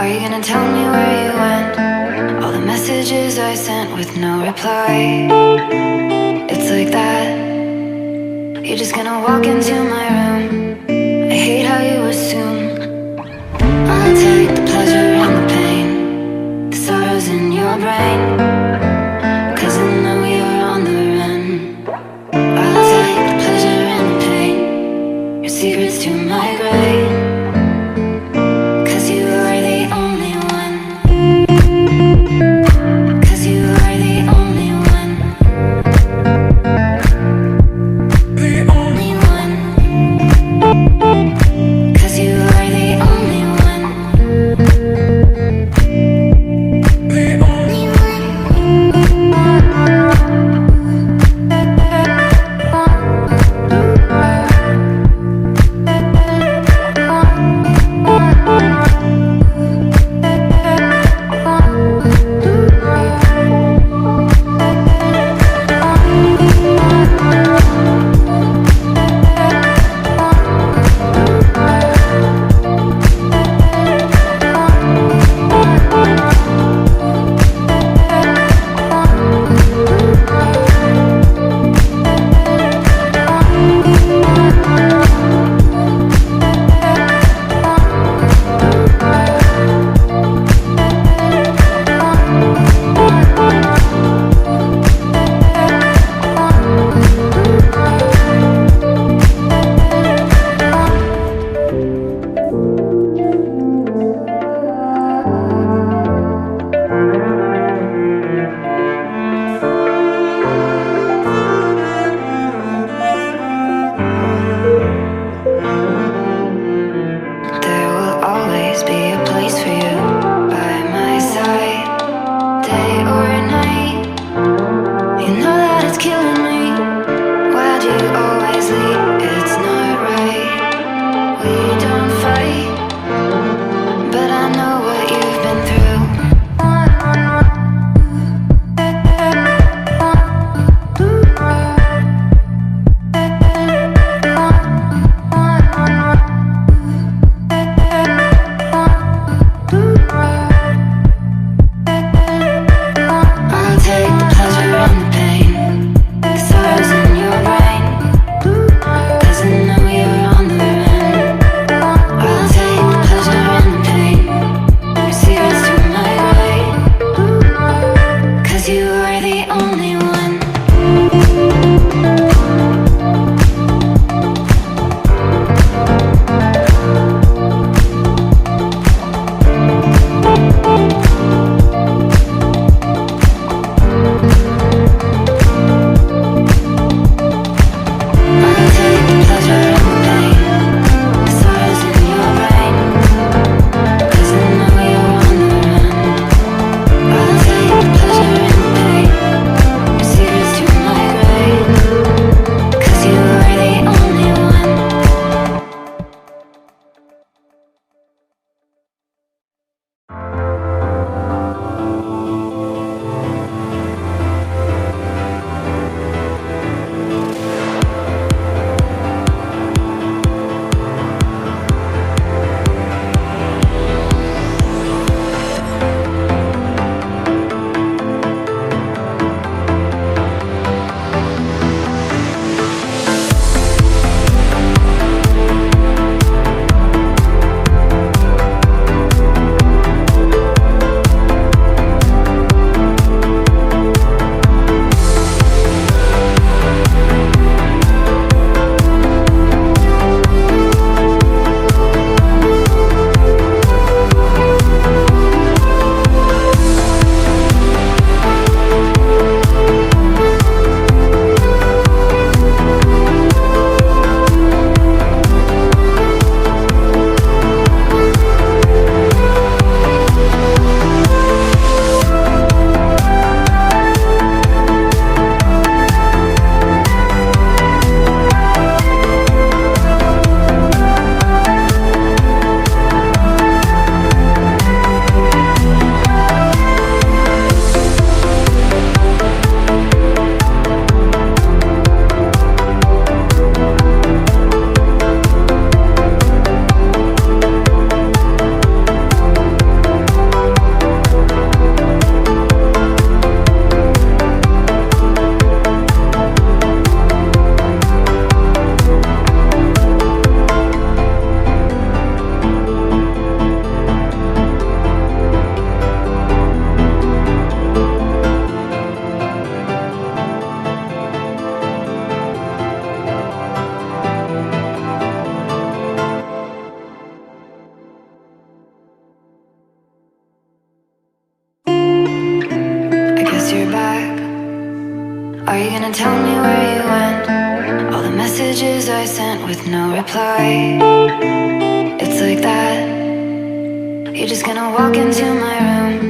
Are you gonna tell me where you went? All the messages I sent with no reply. It's like that. You're just gonna walk into my room. I hate how you assume I'll take the pleasure and the pain, the sorrows in your brain, 'cause I know you're on the run. I'll take the pleasure and the pain, your secrets to my grave, 'cause you are the only one. 'Cause you are the only one. The only one. 'Cause you are the only one. The only one. Are you gonna tell me where you went? All the messages I sent with no reply. It's like that. You're just gonna walk into my room.